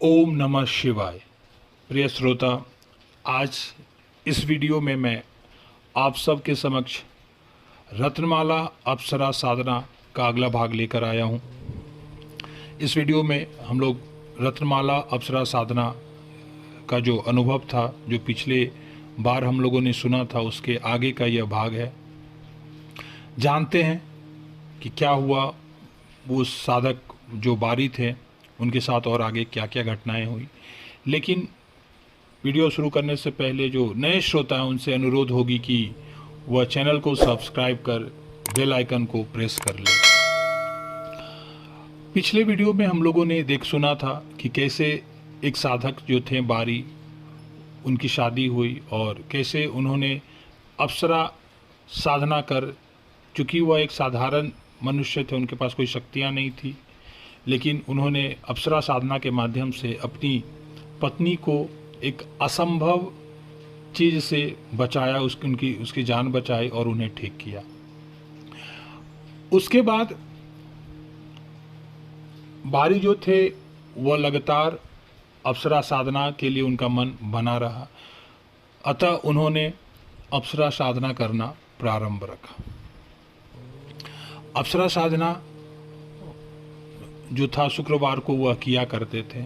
ओम नमः शिवाय। प्रिय श्रोता, आज इस वीडियो में मैं आप सबके समक्ष रत्नमाला अप्सरा साधना का अगला भाग लेकर आया हूँ। इस वीडियो में हम लोग रत्नमाला अप्सरा साधना का जो अनुभव था, जो पिछले बार हम लोगों ने सुना था, उसके आगे का यह भाग है। जानते हैं कि क्या हुआ, वो साधक जो बारी थे उनके साथ और आगे क्या क्या घटनाएं हुई। लेकिन वीडियो शुरू करने से पहले जो नए श्रोता हैं उनसे अनुरोध होगी कि वह चैनल को सब्सक्राइब कर बेल आइकन को प्रेस कर लें। पिछले वीडियो में हम लोगों ने सुना था कि कैसे एक साधक जो थे बारी, उनकी शादी हुई और कैसे उन्होंने अप्सरा साधना कर, चूँकि वह एक साधारण मनुष्य थे, उनके पास कोई शक्तियाँ नहीं थी, लेकिन उन्होंने अप्सरा साधना के माध्यम से अपनी पत्नी को एक असंभव चीज़ से बचाया, उसकी जान बचाई और उन्हें ठीक किया। उसके बाद बारी जो थे वह लगातार अप्सरा साधना के लिए उनका मन बना रहा, अतः उन्होंने अप्सरा साधना करना प्रारंभ रखा। अप्सरा साधना जो था शुक्रवार को वह किया करते थे,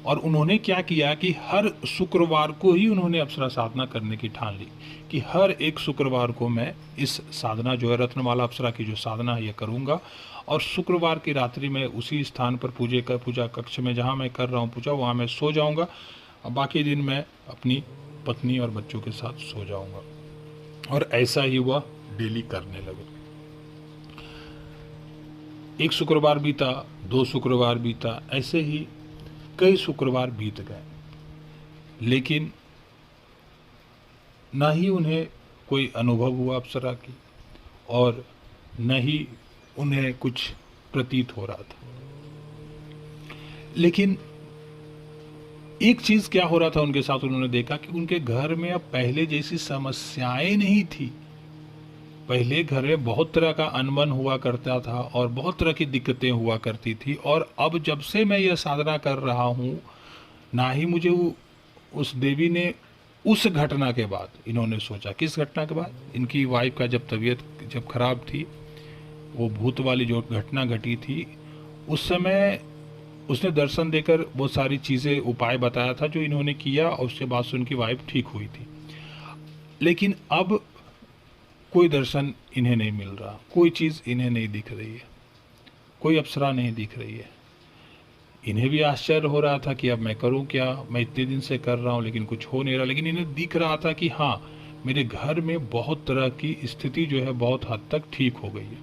और उन्होंने क्या किया कि हर शुक्रवार को ही उन्होंने अप्सरा साधना करने की ठान ली कि हर एक शुक्रवार को मैं इस साधना जो है रत्नमाला अप्सरा की जो साधना है ये करूँगा, और शुक्रवार की रात्रि में उसी स्थान पर पूजा कक्ष में जहाँ मैं कर रहा हूँ पूजा, वहाँ मैं सो जाऊँगा और बाकी दिन मैं अपनी पत्नी और बच्चों के साथ सो जाऊँगा। और ऐसा ही वह डेली करने लगे। एक शुक्रवार बीता, 2 शुक्रवार बीता, ऐसे ही कई शुक्रवार बीत गए, लेकिन न ही उन्हें कोई अनुभव हुआ अप्सरा की और न ही उन्हें कुछ प्रतीत हो रहा था। लेकिन एक चीज़ क्या हो रहा था उनके साथ, उन्होंने देखा कि उनके घर में अब पहले जैसी समस्याएं नहीं थी। पहले घर में बहुत तरह का अनबन हुआ करता था और बहुत तरह की दिक्कतें हुआ करती थी, और अब जब से मैं यह साधना कर रहा हूँ, ना ही मुझे उस देवी ने उस घटना के बाद, इन्होंने सोचा किस घटना के बाद, इनकी वाइफ का जब तबीयत जब खराब थी, वो भूत वाली जो घटना घटी थी, उस समय उसने दर्शन देकर बहुत सारी चीज़ें उपाय बताया था जो इन्होंने किया, और उसके बाद से उनकी वाइफ ठीक हुई थी। लेकिन अब कोई दर्शन इन्हें नहीं मिल रहा, कोई चीज़ इन्हें नहीं दिख रही है, कोई अप्सरा नहीं दिख रही है। इन्हें भी आश्चर्य हो रहा था कि अब मैं करूं क्या, मैं इतने दिन से कर रहा हूं लेकिन कुछ हो नहीं रहा। लेकिन इन्हें दिख रहा था कि हाँ, मेरे घर में बहुत तरह की स्थिति जो है बहुत हद तक ठीक हो गई है।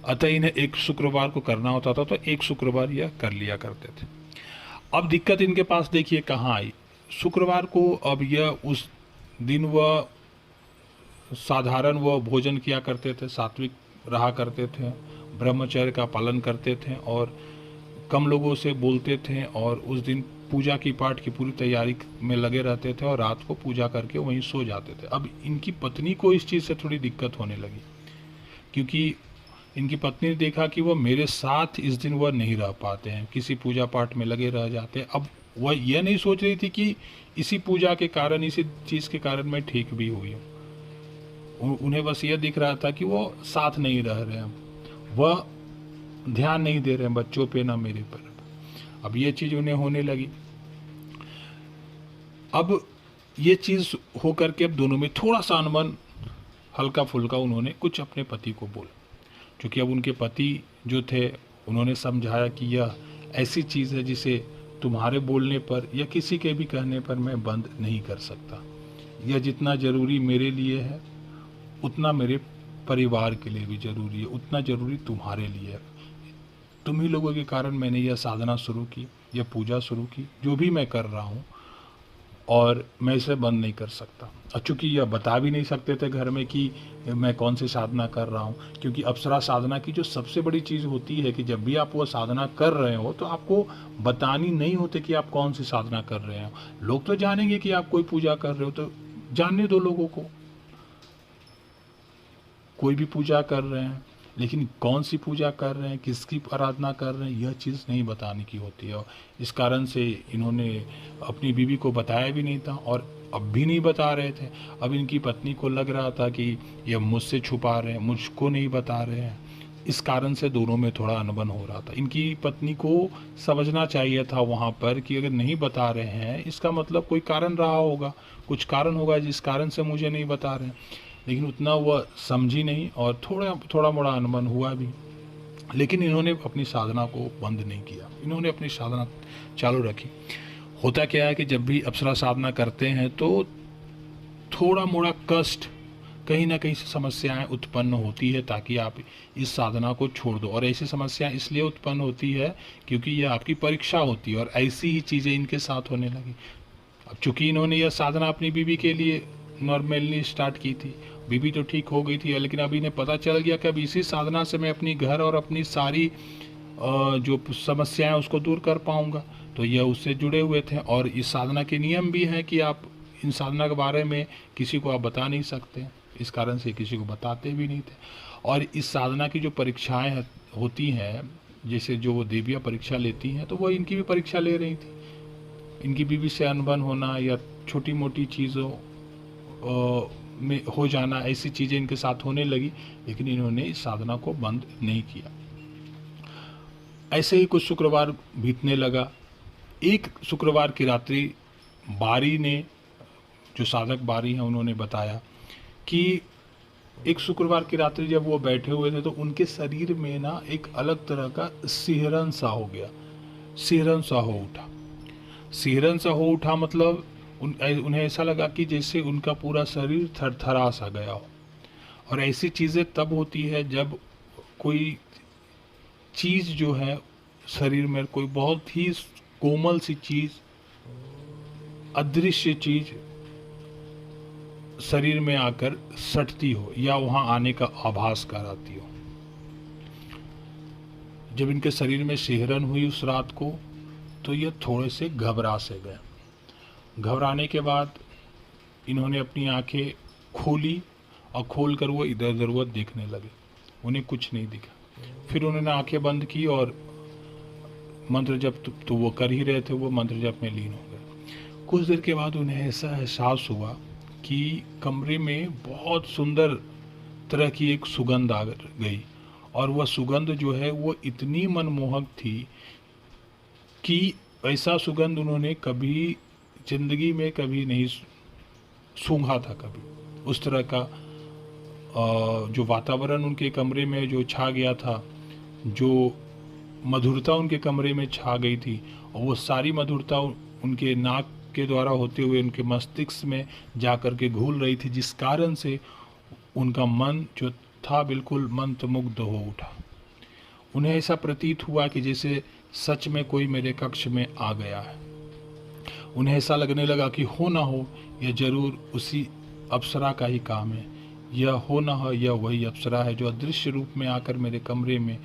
अतः इन्हें एक शुक्रवार को करना होता था, तो एक शुक्रवार यह कर लिया करते थे। अब दिक्कत इनके पास देखिए कहाँ आई। शुक्रवार को अब यह उस दिन वह साधारण वह भोजन किया करते थे, सात्विक रहा करते थे, ब्रह्मचर्य का पालन करते थे और कम लोगों से बोलते थे, और उस दिन पूजा की पाठ की पूरी तैयारी में लगे रहते थे और रात को पूजा करके वहीं सो जाते थे। अब इनकी पत्नी को इस चीज़ से थोड़ी दिक्कत होने लगी, क्योंकि इनकी पत्नी ने देखा कि वह मेरे साथ इस दिन वह नहीं रह पाते हैं, किसी पूजा पाठ में लगे रह जाते हैं। अब वह यह नहीं सोच रही थी कि इसी पूजा के कारण, इसी चीज़ के कारण मैं ठीक भी हुई हूँ। उन्हें बस यह दिख रहा था कि वो साथ नहीं रह रहे हैं, वह ध्यान नहीं दे रहे हैं बच्चों पे ना मेरे पर। अब ये चीज़ उन्हें होने लगी। अब ये चीज़ हो करके अब दोनों में थोड़ा सा अनबन, हल्का फुल्का उन्होंने कुछ अपने पति को बोला, क्योंकि अब उनके पति जो थे उन्होंने समझाया कि यह ऐसी चीज़ है जिसे तुम्हारे बोलने पर या किसी के भी कहने पर मैं बंद नहीं कर सकता। यह जितना ज़रूरी मेरे लिए है उतना मेरे परिवार के लिए भी ज़रूरी है, उतना ज़रूरी तुम्हारे लिए है। तुम ही लोगों के कारण मैंने यह साधना शुरू की, यह पूजा शुरू की, जो भी मैं कर रहा हूँ, और मैं इसे बंद नहीं कर सकता। और चूँकि यह बता भी नहीं सकते थे घर में कि मैं कौन सी साधना कर रहा हूँ, क्योंकि अप्सरा साधना की जो सबसे बड़ी चीज़ होती है कि जब भी आप वो साधना कर रहे हो तो आपको बतानी नहीं होती कि आप कौन सी साधना कर रहे हो। लोग तो जानेंगे कि आप कोई पूजा कर रहे हो, तो जानने दो लोगों को, कोई भी पूजा कर रहे हैं, लेकिन कौन सी पूजा कर रहे हैं, किसकी आराधना कर रहे हैं, यह चीज़ नहीं बताने की होती है। और इस कारण से इन्होंने अपनी बीवी को बताया भी नहीं था और अब भी नहीं बता रहे थे। अब इनकी पत्नी को लग रहा था कि यह मुझसे छुपा रहे हैं, मुझको नहीं बता रहे हैं। इस कारण से दोनों में थोड़ा अनबन हो रहा था। इनकी पत्नी को समझना चाहिए था वहाँ पर कि अगर नहीं बता रहे हैं इसका मतलब कोई कारण रहा होगा, कुछ कारण होगा जिस कारण से मुझे नहीं बता रहे हैं। लेकिन उतना वह समझी नहीं और थोड़ा मोड़ा अनबन हुआ भी। लेकिन इन्होंने अपनी साधना को बंद नहीं किया, इन्होंने अपनी साधना चालू रखी। होता क्या है कि जब भी अप्सरा साधना करते हैं तो थोड़ा मोड़ा कष्ट, कहीं ना कहीं से समस्याएं उत्पन्न होती है ताकि आप इस साधना को छोड़ दो। और ऐसी समस्या इसलिए उत्पन्न होती है क्योंकि यह आपकी परीक्षा होती है और ऐसी ही चीज़ें इनके साथ होने लगी। अब चूंकि इन्होंने यह साधना अपनी बीवी के लिए नॉर्मली स्टार्ट की थी, बीवी तो ठीक हो गई थी, लेकिन अब इन्हें पता चल गया कि अब इसी साधना से मैं अपनी घर और अपनी सारी जो समस्याएं उसको दूर कर पाऊंगा। तो यह उससे जुड़े हुए थे और इस साधना के नियम भी हैं कि आप इन साधना के बारे में किसी को आप बता नहीं सकते। इस कारण से किसी को बताते भी नहीं थे। और इस साधना की जो परीक्षाएं होती हैं, जैसे जो वो देवियाँ परीक्षा लेती हैं, तो वो इनकी भी परीक्षा ले रही थी। इनकी बीवी से अनबन होना या छोटी मोटी चीज़ों में हो जाना, ऐसी चीज़ें इनके साथ होने लगी, लेकिन इन्होंने इस साधना को बंद नहीं किया। ऐसे ही कुछ शुक्रवार बीतने लगा। एक शुक्रवार की रात्रि बारी ने, जो साधक बारी हैं, उन्होंने बताया कि एक शुक्रवार की रात्रि जब वो बैठे हुए थे तो उनके शरीर में ना एक अलग तरह का सिहरन सा हो गया, सिहरन सा हो उठा। सिहरन सा हो उठा मतलब उन्हें ऐसा लगा कि जैसे उनका पूरा शरीर थरथरा सा गया हो। और ऐसी चीज़ें तब होती है जब कोई चीज़ जो है शरीर में, कोई बहुत ही कोमल सी चीज़, अदृश्य चीज़ शरीर में आकर सटती हो या वहाँ आने का आभास कराती हो। जब इनके शरीर में सिहरन हुई उस रात को तो ये थोड़े से घबरा से गए। घबराने के बाद इन्होंने अपनी आंखें खोली और खोलकर वो इधर उधर वो देखने लगे। उन्हें कुछ नहीं दिखा। फिर उन्होंने आंखें बंद की और मंत्र जप तो वो कर ही रहे थे, वो मंत्र जप में लीन हो गए। कुछ देर के बाद उन्हें ऐसा एहसास हुआ कि कमरे में बहुत सुंदर तरह की एक सुगंध आ गई और वह सुगंध जो है वो इतनी मनमोहक थी कि ऐसा सुगंध उन्होंने कभी जिंदगी में कभी नहीं सूंघा था कभी। उस तरह का जो वातावरण उनके कमरे में जो छा गया था, जो मधुरता उनके कमरे में छा गई थी, और वो सारी मधुरता उनके नाक के द्वारा होते हुए उनके मस्तिष्क में जाकर के घुल रही थी, जिस कारण से उनका मन जो था बिल्कुल मंत्रमुग्ध हो उठा। उन्हें ऐसा प्रतीत हुआ कि जैसे सच में कोई मेरे कक्ष में आ गया है। उन्हें ऐसा लगने लगा कि हो ना हो यह जरूर उसी अप्सरा का ही काम है, यह हो ना हो यह वही अप्सरा है जो अदृश्य रूप में आकर मेरे कमरे में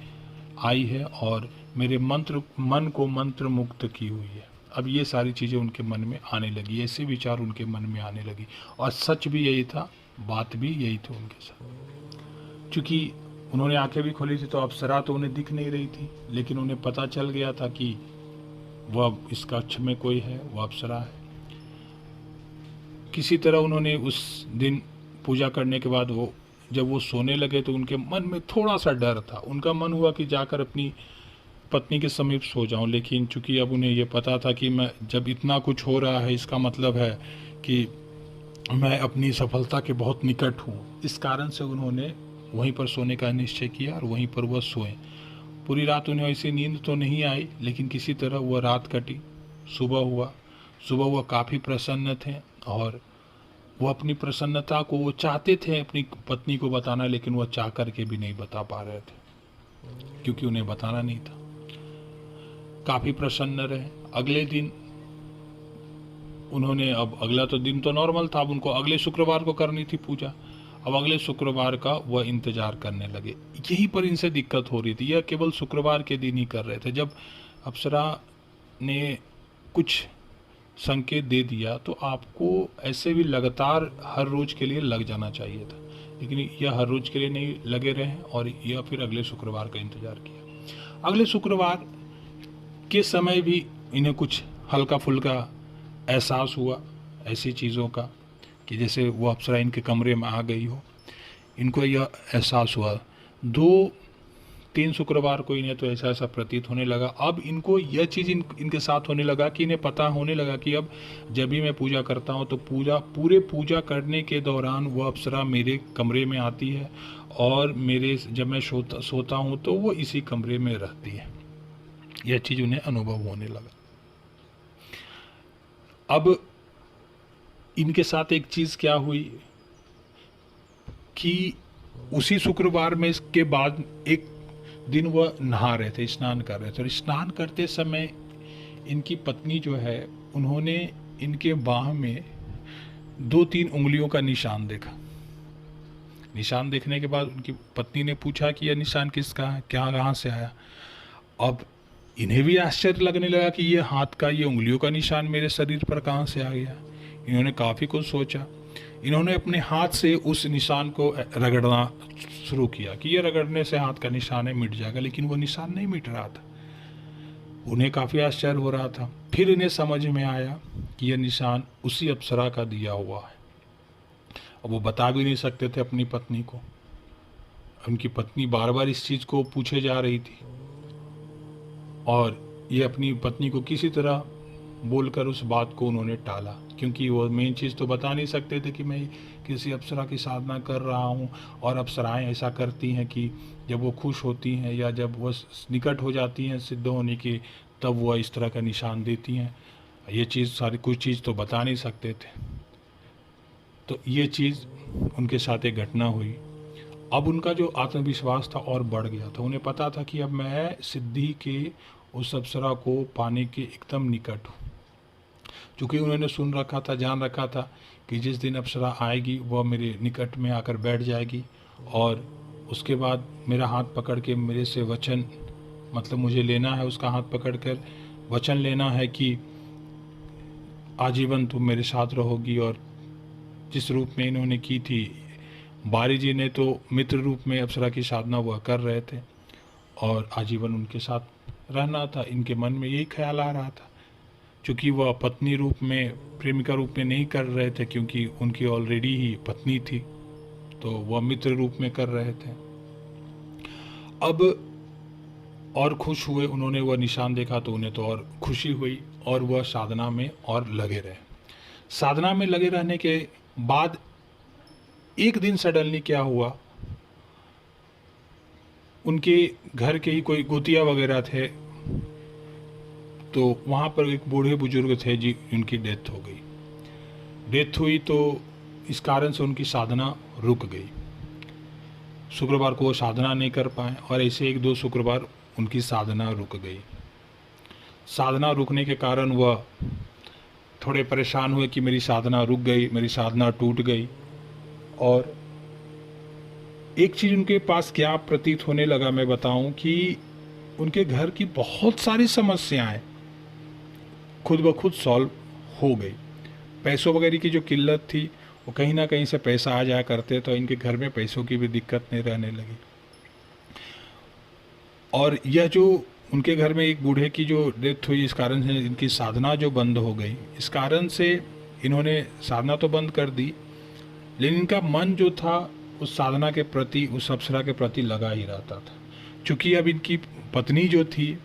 आई है और मेरे मन को मंत्र मुक्त की हुई है। अब ये सारी चीज़ें उनके मन में आने लगी, ऐसे विचार उनके मन में आने लगी। और सच भी यही था, बात भी यही थी उनके साथ। चूँकि उन्होंने आंखें भी खोली थी तो अप्सरा तो उन्हें दिख नहीं रही थी, लेकिन उन्हें पता चल गया था कि वह इस कक्ष में कोई है, वह अप्सरा है। किसी तरह उन्होंने उस दिन पूजा करने के बाद जब वो सोने लगे तो उनके मन में थोड़ा सा डर था। उनका मन हुआ कि जाकर अपनी पत्नी के समीप सो जाऊं, लेकिन चूंकि अब उन्हें ये पता था कि मैं जब इतना कुछ हो रहा है इसका मतलब है कि मैं अपनी सफलता के बहुत निकट हूँ। इस कारण से उन्होंने वहीं पर सोने का निश्चय किया और वहीं पर वह सोए। पूरी रात उन्हें ऐसी नींद तो नहीं आई, लेकिन किसी तरह वह रात कटी। सुबह वह काफ़ी प्रसन्न थे और वो अपनी प्रसन्नता को वो चाहते थे अपनी पत्नी को बताना, लेकिन वह चाह करके भी नहीं बता पा रहे थे क्योंकि उन्हें बताना नहीं था। काफ़ी प्रसन्न रहे। अगले दिन उन्होंने, अब अगला तो दिन तो नॉर्मल था, अब उनको अगले शुक्रवार को करनी थी पूजा। अब अगले शुक्रवार का वह इंतजार करने लगे। यहीं पर इनसे दिक्कत हो रही थी, यह केवल शुक्रवार के दिन ही कर रहे थे। जब अप्सरा ने कुछ संकेत दे दिया तो आपको ऐसे भी लगातार हर रोज के लिए लग जाना चाहिए था। लेकिन यह हर रोज के लिए नहीं लगे रहे और यह फिर अगले शुक्रवार का इंतजार किया। अगले शुक्रवार के समय भी इन्हें कुछ हल्का फुल्का एहसास हुआ ऐसी चीज़ों का कि जैसे वो अप्सरा इनके कमरे में आ गई हो। इनको यह एहसास हुआ। 2-3 शुक्रवार को इन्हें तो ऐसा ऐसा प्रतीत होने लगा। अब इनको यह चीज़ इनके साथ होने लगा कि इन्हें पता होने लगा कि अब जब भी मैं पूजा करता हूँ तो पूजा करने के दौरान वो अप्सरा मेरे कमरे में आती है और जब मैं सोता हूँ तो वो इसी कमरे में रहती है। यह चीज़ उन्हें अनुभव होने लगा। अब इनके साथ एक चीज़ क्या हुई कि उसी शुक्रवार में इसके बाद एक दिन वह नहा रहे थे, स्नान कर रहे थे और स्नान करते समय इनकी पत्नी जो है उन्होंने इनके बाह में 2-3 उंगलियों का निशान देखा। निशान देखने के बाद उनकी पत्नी ने पूछा कि यह निशान किसका है, क्या कहाँ से आया। अब इन्हें भी आश्चर्य लगने लगा कि ये हाथ का, ये उंगलियों का निशान मेरे शरीर पर कहाँ से आ गया। इन्होंने काफ़ी कुछ सोचा। इन्होंने अपने हाथ से उस निशान को रगड़ना शुरू किया कि ये रगड़ने से हाथ का निशान है मिट जाएगा, लेकिन वो निशान नहीं मिट रहा था। उन्हें काफ़ी आश्चर्य हो रहा था। फिर इन्हें समझ में आया कि यह निशान उसी अप्सरा का दिया हुआ है। अब वो बता भी नहीं सकते थे अपनी पत्नी को। उनकी पत्नी बार बार इस चीज़ को पूछे जा रही थी और ये अपनी पत्नी को किसी तरह बोलकर उस बात को उन्होंने टाला, क्योंकि वो मेन चीज़ तो बता नहीं सकते थे कि मैं किसी अप्सरा की साधना कर रहा हूँ और अप्सराएं ऐसा करती हैं कि जब वो खुश होती हैं या जब वो निकट हो जाती हैं सिद्ध होने की तब वह इस तरह का निशान देती हैं। ये चीज़ सारी कुछ चीज़ तो बता नहीं सकते थे। तो ये चीज़ उनके साथ एक घटना हुई। अब उनका जो आत्मविश्वास था और बढ़ गया था। उन्हें पता था कि अब मैं सिद्धि के उस अप्सरा को पाने के एकदम निकट हूँ। चूँकि उन्होंने सुन रखा था, जान रखा था कि जिस दिन अप्सरा आएगी वह मेरे निकट में आकर बैठ जाएगी और उसके बाद मेरा हाथ पकड़ के मेरे से वचन, मतलब मुझे लेना है उसका हाथ पकड़कर वचन लेना है कि आजीवन तुम मेरे साथ रहोगी। और जिस रूप में इन्होंने की थी, बारी जी ने तो मित्र रूप में अप्सरा की साधना वह कर रहे थे और आजीवन उनके साथ रहना था। इनके मन में यही ख्याल आ रहा था। चूँकि वह पत्नी रूप में, प्रेमिका रूप में नहीं कर रहे थे क्योंकि उनकी ऑलरेडी ही पत्नी थी, तो वह मित्र रूप में कर रहे थे। अब और खुश हुए, उन्होंने वह निशान देखा तो उन्हें तो और खुशी हुई और वह साधना में और लगे रहे। साधना में लगे रहने के बाद एक दिन सडनली क्या हुआ, उनके घर के ही कोई गोतिया वगैरह थे, तो वहाँ पर एक बूढ़े बुजुर्ग थे जी, उनकी डेथ हो गई। डेथ हुई तो इस कारण से उनकी साधना रुक गई। शुक्रवार को वो साधना नहीं कर पाए और ऐसे 1-2 शुक्रवार उनकी साधना रुक गई। साधना रुकने के कारण वह थोड़े परेशान हुए कि मेरी साधना रुक गई, मेरी साधना टूट गई। और एक चीज़ उनके पास क्या प्रतीत होने लगा मैं बताऊं कि उनके घर की बहुत सारी समस्याएं खुद ब खुद सॉल्व हो गई। पैसों वगैरह की जो किल्लत थी वो कहीं ना कहीं से पैसा आ जाया करते, तो इनके घर में पैसों की भी दिक्कत नहीं रहने लगी। और यह जो उनके घर में एक बूढ़े की जो डेथ हुई, इस कारण से इनकी साधना जो बंद हो गई, इस कारण से इन्होंने साधना तो बंद कर दी, लेकिन इनका मन जो था उस साधना के प्रति, उस अप्सरा के प्रति लगा ही रहता था। चूँकि अब इनकी पत्नी जो थी,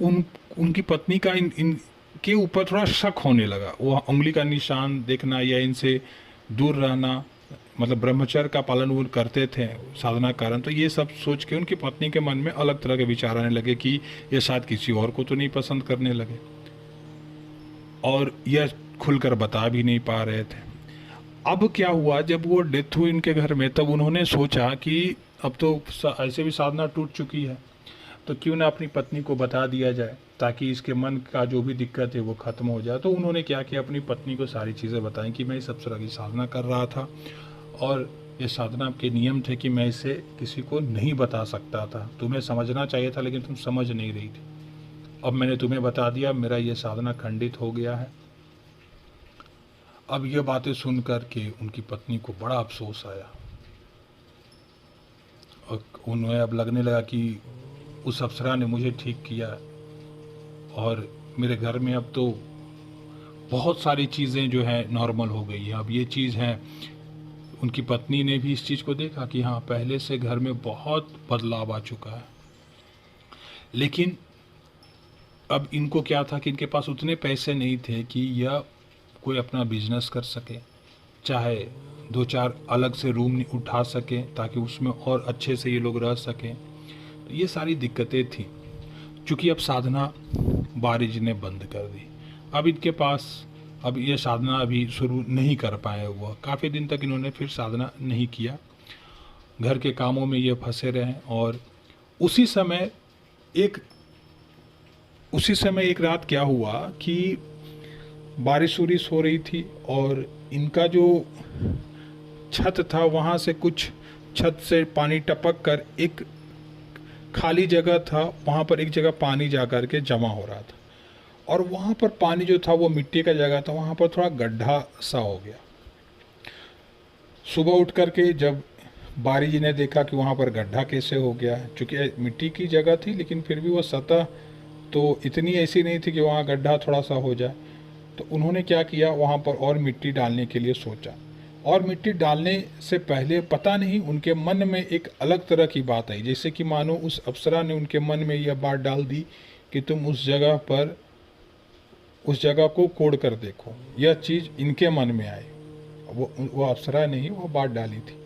उनकी पत्नी का इनके ऊपर थोड़ा शक होने लगा। वो उंगली का निशान देखना या इनसे दूर रहना, मतलब ब्रह्मचर्य का पालन वो करते थे साधना कारण, तो ये सब सोच के उनकी पत्नी के मन में अलग तरह के विचार आने लगे कि ये शायद किसी और को तो नहीं पसंद करने लगे, और यह खुलकर बता भी नहीं पा रहे थे। अब क्या हुआ, जब वो डेथ हुई इनके घर में, तब उन्होंने सोचा कि अब तो ऐसे भी साधना टूट चुकी है, तो क्यों ना अपनी पत्नी को बता दिया जाए ताकि इसके मन का जो भी दिक्कत है वो ख़त्म हो जाए। तो उन्होंने क्या किया, अपनी पत्नी को सारी चीज़ें बताई कि मैं इस अप्सरा की साधना कर रहा था और ये साधना के नियम थे कि मैं इसे किसी को नहीं बता सकता था। तुम्हें समझना चाहिए था लेकिन तुम समझ नहीं रही थी। अब मैंने तुम्हें बता दिया, मेरा ये साधना खंडित हो गया है। अब ये बातें सुन कर के उनकी पत्नी को बड़ा अफसोस आया उन्हें अब लगने लगा कि उस अप्सरा ने मुझे ठीक किया और मेरे घर में अब तो बहुत सारी चीज़ें जो है नॉर्मल हो गई हैं। अब ये चीज़ है, उनकी पत्नी ने भी इस चीज़ को देखा कि हाँ, पहले से घर में बहुत बदलाव आ चुका है। लेकिन अब इनको क्या था कि इनके पास उतने पैसे नहीं थे कि यह कोई अपना बिजनेस कर सके, चाहे 2-4 अलग से रूम उठा सके ताकि उसमें और अच्छे से ये लोग रह सकें। तो ये सारी दिक्कतें थी। चूँकि अब साधना बारिज ने बंद कर दी, अब इनके पास अब ये साधना अभी शुरू नहीं कर पाए। हुआ काफ़ी दिन तक इन्होंने फिर साधना नहीं किया, घर के कामों में ये फंसे रहे। और उसी समय एक रात क्या हुआ कि बारिश उरिश हो रही थी और इनका जो छत था वहाँ से कुछ छत से पानी टपक कर एक खाली जगह था, वहाँ पर एक जगह पानी जा कर के जमा हो रहा था और वहाँ पर पानी जो था वो मिट्टी का जगह था, वहाँ पर थोड़ा गड्ढा सा हो गया। सुबह उठ कर के जब बारी जी ने देखा कि वहाँ पर गड्ढा कैसे हो गया, चूँकि मिट्टी की जगह थी लेकिन फिर भी वो सतह तो इतनी ऐसी नहीं थी कि वहाँ गड्ढा थोड़ा सा हो जाए। तो उन्होंने क्या किया, वहाँ पर और मिट्टी डालने के लिए सोचा। और मिट्टी डालने से पहले पता नहीं उनके मन में एक अलग तरह की बात आई, जैसे कि मानो उस अप्सरा ने उनके मन में यह बात डाल दी कि तुम उस जगह को कोड़ कर देखो। यह चीज़ इनके मन में आई, वो अप्सरा ने ही वो बात डाली थी।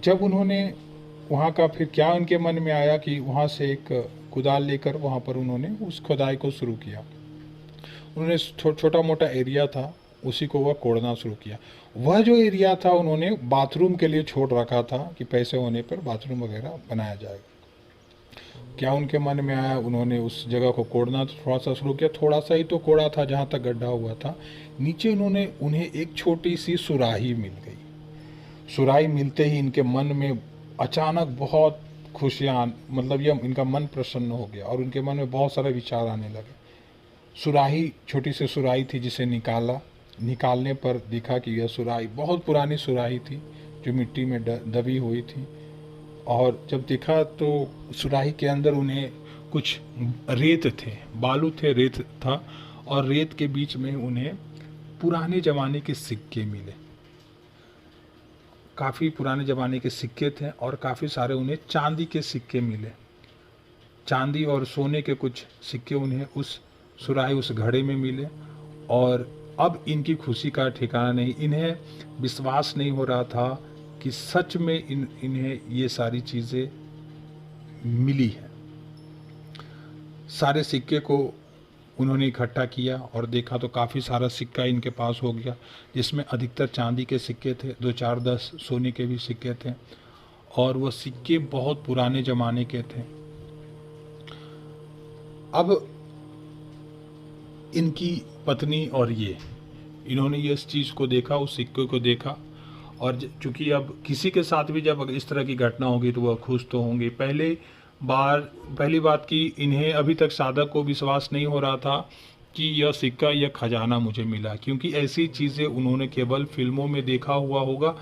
जब उन्होंने वहाँ का फिर क्या उनके मन में आया कि वहाँ से एक कुदाल लेकर वहाँ पर उन्होंने उस खुदाई को शुरू किया। उन्होंने छोटा मोटा एरिया था उसी को वह कोड़ना शुरू किया। वह जो एरिया था उन्होंने बाथरूम के लिए छोड़ रखा था कि पैसे होने पर बाथरूम वगैरह बनाया जाएगा। क्या उनके मन में आया, उन्होंने उस जगह को कोड़ना थोड़ा सा शुरू किया। थोड़ा सा ही तो कोड़ा था जहाँ तक गड्ढा हुआ था। नीचे उन्हें एक छोटी सी सुराही मिल गई। सुराही मिलते ही इनके मन में अचानक बहुत खुशियाँ, मतलब यह इनका मन प्रसन्न हो गया और उनके मन में बहुत सारे विचार आने लगे। सुराही, छोटी सी सुराही थी जिसे निकालने पर देखा कि यह सुराही बहुत पुरानी सुराही थी जो मिट्टी में दबी हुई थी। और जब देखा तो सुराही के अंदर उन्हें कुछ रेत थे, बालू थे, रेत था और रेत के बीच में उन्हें पुराने ज़माने के सिक्के मिले। काफ़ी पुराने ज़माने के सिक्के थे और काफ़ी सारे उन्हें चांदी के सिक्के मिले। चांदी और सोने के कुछ सिक्के उन्हें उस सुराही, उस घड़े में मिले। और अब इनकी खुशी का ठिकाना नहीं, इन्हें विश्वास नहीं हो रहा था कि सच में इन्हें ये सारी चीज़ें मिली हैं। सारे सिक्के को उन्होंने इकट्ठा किया और देखा तो काफ़ी सारा सिक्का इनके पास हो गया, जिसमें अधिकतर चांदी के सिक्के थे, 2-4-10 सोने के भी सिक्के थे और वह सिक्के बहुत पुराने ज़माने के थे। अब इनकी पत्नी और इन्होंने ये इस चीज़ को देखा, उस सिक्के को देखा। और चूँकि अब किसी के साथ भी जब इस तरह की घटना होगी तो वह खुश तो होंगे। पहली बात कि इन्हें अभी तक साधक को विश्वास नहीं हो रहा था कि यह सिक्का, यह खजाना मुझे मिला, क्योंकि ऐसी चीज़ें उन्होंने केवल फिल्मों में देखा हुआ होगा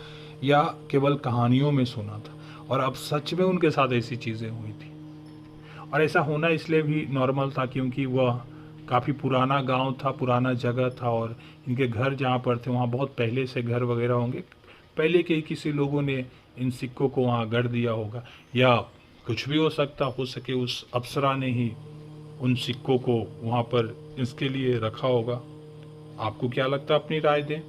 या केवल कहानियों में सुना था, और अब सच में उनके साथ ऐसी चीज़ें हुई थी। और ऐसा होना इसलिए भी नॉर्मल था क्योंकि वह काफ़ी पुराना गांव था, पुराना जगह था और इनके घर जहाँ पर थे वहाँ बहुत पहले से घर वगैरह होंगे, पहले के ही किसी लोगों ने इन सिक्कों को वहाँ गढ़ दिया होगा, या कुछ भी हो सके उस अप्सरा ने ही उन सिक्कों को वहाँ पर इसके लिए रखा होगा। आपको क्या लगता है, अपनी राय दें।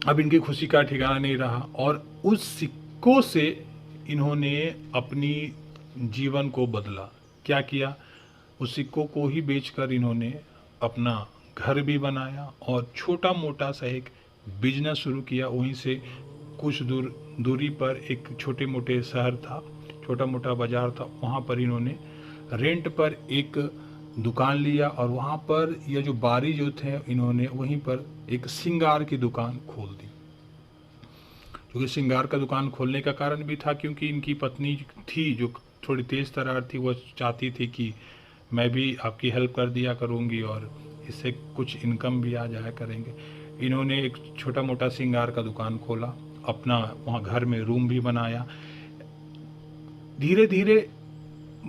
अब इनकी खुशी का ठिकाना नहीं रहा और उस सिक्कों से इन्होंने अपनी जीवन को बदला। क्या किया, उस सिक्कों को ही बेचकर इन्होंने अपना घर भी बनाया और छोटा मोटा सा एक बिजनेस शुरू किया। वहीं से कुछ दूरी पर एक छोटे मोटे शहर था, छोटा मोटा बाजार था, वहाँ पर इन्होंने रेंट पर एक दुकान लिया और वहाँ पर यह जो बारी जो थे इन्होंने वहीं पर एक श्रृंगार की दुकान खोल दी। क्योंकि श्रृंगार का दुकान खोलने का कारण भी था क्योंकि इनकी पत्नी थी जो थोड़ी तेज़ तर्रार थी, वह चाहती थी कि मैं भी आपकी हेल्प कर दिया करूँगी और इससे कुछ इनकम भी आ जाया करेंगे। इन्होंने एक छोटा मोटा श्रृंगार का दुकान खोला, अपना वहाँ घर में रूम भी बनाया। धीरे धीरे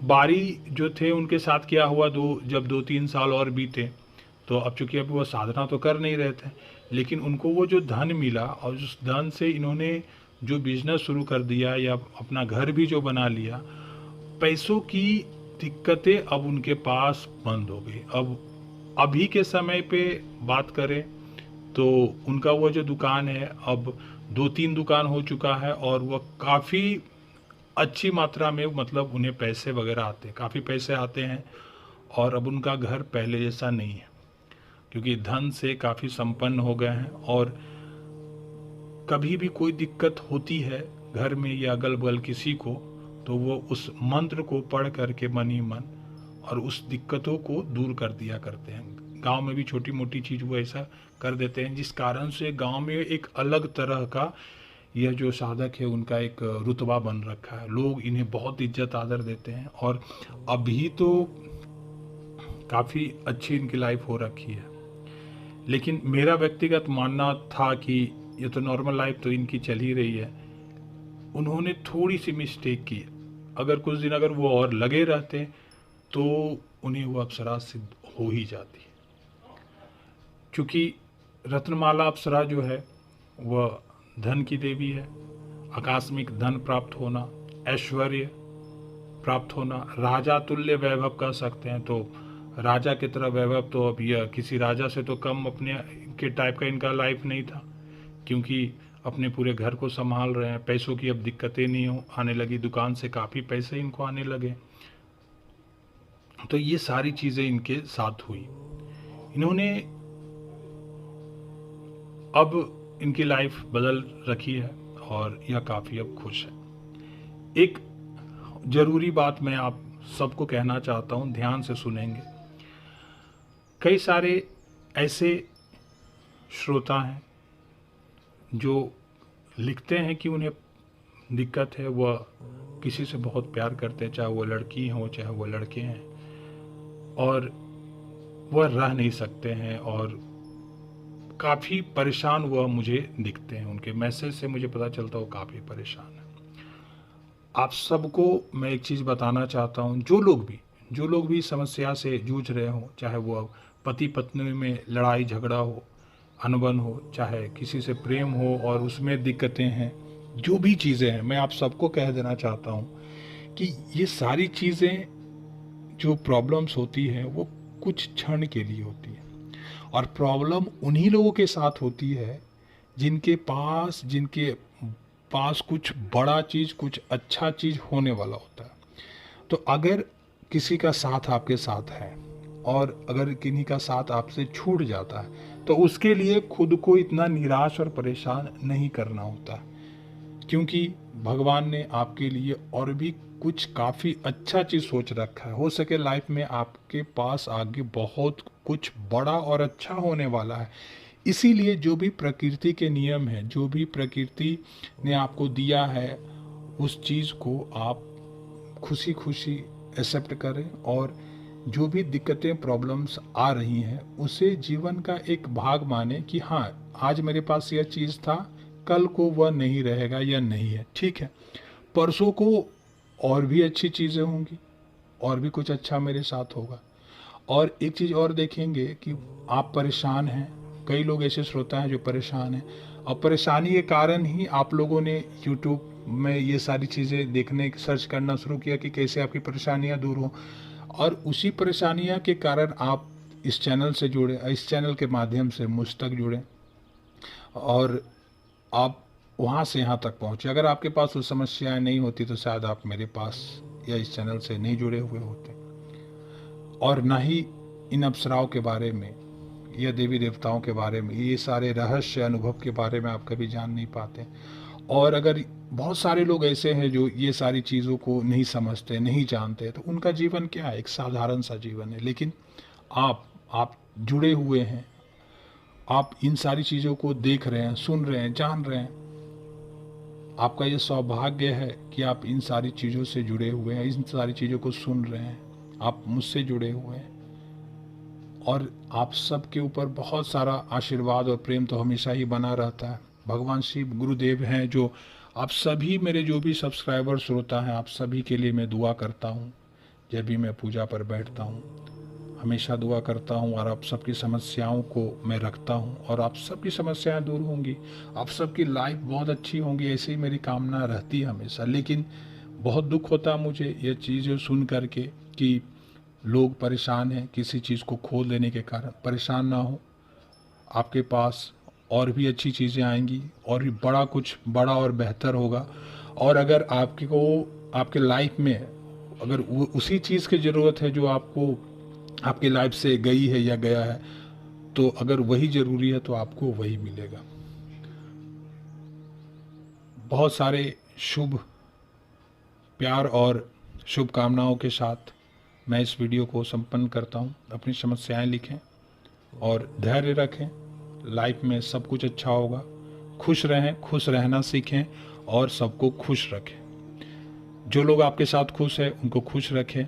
बारी जो थे उनके साथ क्या हुआ, जब 2-3 साल और बीते, तो अब चूंकि अब वो साधना तो कर नहीं रहे थे, लेकिन उनको वो जो धन मिला और उस धन से इन्होंने जो बिजनेस शुरू कर दिया या अपना घर भी जो बना लिया, पैसों की दिक्कतें अब उनके पास बंद हो गई। अब अभी के समय पे बात करें तो उनका वो जो दुकान है अब 2-3 दुकान हो चुका है और वह काफ़ी अच्छी मात्रा में, मतलब उन्हें पैसे वगैरह आते हैं, काफ़ी पैसे आते हैं। और अब उनका घर पहले जैसा नहीं है, क्योंकि धन से काफ़ी संपन्न हो गए हैं। और कभी भी कोई दिक्कत होती है घर में या अगल बगल किसी को, तो वो उस मंत्र को पढ़ करके मन ही मन और उस दिक्कतों को दूर कर दिया करते हैं। गांव में भी छोटी मोटी चीज़ वो ऐसा कर देते हैं, जिस कारण से गांव में एक अलग तरह का यह जो साधक है उनका एक रुतबा बन रखा है। लोग इन्हें बहुत इज्जत आदर देते हैं और अभी तो काफ़ी अच्छी इनकी लाइफ हो रखी है। लेकिन मेरा व्यक्तिगत मानना था कि ये तो नॉर्मल लाइफ तो इनकी चल ही रही है, उन्होंने थोड़ी सी मिस्टेक की। अगर कुछ दिन अगर वो और लगे रहते तो उन्हें वो अप्सरा सिद्ध हो ही जाती। क्योंकि रत्नमाला अप्सरा जो है वह धन की देवी है, आकस्मिक धन प्राप्त होना, ऐश्वर्य प्राप्त होना, राजा तुल्य वैभव कह सकते हैं। तो राजा की तरह वैभव तो अब यह किसी राजा से तो कम अपने के टाइप का इनका लाइफ नहीं था, क्योंकि अपने पूरे घर को संभाल रहे हैं। पैसों की अब दिक्कतें नहीं आने लगी, दुकान से काफ़ी पैसे इनको आने लगे। तो ये सारी चीज़ें इनके साथ हुई। इन्होंने अब इनकी लाइफ बदल रखी है और यह काफ़ी अब खुश है। एक ज़रूरी बात मैं आप सबको कहना चाहता हूँ, ध्यान से सुनेंगे। कई सारे ऐसे श्रोता हैं जो लिखते हैं कि उन्हें दिक्कत है, वह किसी से बहुत प्यार करते हैं, चाहे वो लड़की हो चाहे वो लड़के हैं, और वह रह नहीं सकते हैं और काफ़ी परेशान वह मुझे दिखते हैं। उनके मैसेज से मुझे पता चलता है वो काफ़ी परेशान है। आप सबको मैं एक चीज़ बताना चाहता हूँ, जो लोग भी समस्या से जूझ रहे हों, चाहे वो पति पत्नी में लड़ाई झगड़ा हो, अनबन हो, चाहे किसी से प्रेम हो और उसमें दिक्कतें हैं, जो भी चीज़ें हैं, मैं आप सबको कह देना चाहता हूँ कि ये सारी चीज़ें जो प्रॉब्लम्स होती हैं वो कुछ क्षण के लिए होती है। और प्रॉब्लम उन्हीं लोगों के साथ होती है जिनके पास कुछ बड़ा चीज़, कुछ अच्छा चीज़ होने वाला होता है। तो अगर किसी का साथ आपके साथ है और अगर किन्हीं का साथ आपसे छूट जाता है, तो उसके लिए खुद को इतना निराश और परेशान नहीं करना होता, क्योंकि भगवान ने आपके लिए और भी कुछ काफ़ी अच्छा चीज़ सोच रखा है। हो सके लाइफ में आपके पास आगे बहुत कुछ बड़ा और अच्छा होने वाला है। इसीलिए जो भी प्रकृति के नियम हैं, जो भी प्रकृति ने आपको दिया है, उस चीज़ को आप खुशी खुशी एक्सेप्ट करें और जो भी दिक्कतें प्रॉब्लम्स आ रही हैं उसे जीवन का एक भाग माने कि हाँ, आज मेरे पास यह चीज़ था, कल को वह नहीं रहेगा या नहीं है, ठीक है, परसों को और भी अच्छी चीज़ें होंगी और भी कुछ अच्छा मेरे साथ होगा। और एक चीज़ और देखेंगे कि आप परेशान हैं, कई लोग ऐसे श्रोता हैं जो परेशान हैं, और परेशानी के कारण ही आप लोगों ने YouTube में ये सारी चीज़ें देखने, सर्च करना शुरू किया कि कैसे आपकी परेशानियां दूर हों, और उसी परेशानियां के कारण आप इस चैनल से जुड़े, इस चैनल के माध्यम से मुझ तक जुड़े और आप वहाँ से यहाँ तक पहुँचे। अगर आपके पास वो समस्याएं नहीं होती तो शायद आप मेरे पास या इस चैनल से नहीं जुड़े हुए होते, और ना ही इन अप्सराओं के बारे में या देवी देवताओं के बारे में, ये सारे रहस्य अनुभव के बारे में आप कभी जान नहीं पाते। और अगर बहुत सारे लोग ऐसे हैं जो ये सारी चीज़ों को नहीं समझते, नहीं जानते, तो उनका जीवन क्या है, एक साधारण सा जीवन है। लेकिन आप जुड़े हुए हैं, आप इन सारी चीज़ों को देख रहे हैं, सुन रहे हैं, जान रहे हैं। आपका ये सौभाग्य है कि आप इन सारी चीज़ों से जुड़े हुए हैं, इन सारी चीज़ों को सुन रहे हैं, आप मुझसे जुड़े हुए हैं, और आप सबके ऊपर बहुत सारा आशीर्वाद और प्रेम तो हमेशा ही बना रहता है। भगवान शिव गुरुदेव हैं जो आप सभी मेरे जो भी सब्सक्राइबर श्रोता हैं, आप सभी के लिए मैं दुआ करता हूँ। जब भी मैं पूजा पर बैठता हूँ हमेशा दुआ करता हूँ और आप सबकी समस्याओं को मैं रखता हूँ और आप सबकी समस्याएं दूर होंगी, आप सबकी लाइफ बहुत अच्छी होंगी, ऐसी ही मेरी कामना रहती है हमेशा। लेकिन बहुत दुख होता है मुझे ये चीज़ें सुन करके कि लोग परेशान हैं किसी चीज़ को खो देने के कारण। परेशान ना हो, आपके पास और भी अच्छी चीज़ें आएंगी और भी बड़ा कुछ बड़ा और बेहतर होगा। और अगर आपको आपके लाइफ में अगर उसी चीज़ की ज़रूरत है जो आपको आपकी लाइफ से गई है या गया है, तो अगर वही ज़रूरी है तो आपको वही मिलेगा। बहुत सारे शुभ प्यार और शुभकामनाओं के साथ मैं इस वीडियो को संपन्न करता हूँ। अपनी समस्याएं लिखें और धैर्य रखें, लाइफ में सब कुछ अच्छा होगा। खुश रहें, खुश रहना सीखें और सबको खुश रखें। जो लोग आपके साथ खुश हैं उनको खुश रखें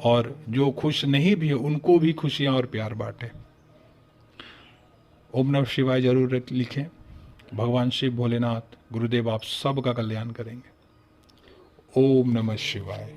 और जो खुश नहीं भी है उनको भी खुशियाँ और प्यार बांटें। ओम नमः शिवाय जरूर लिखें। भगवान शिव भोलेनाथ गुरुदेव आप सबका कल्याण करेंगे। ओम नमः शिवाय।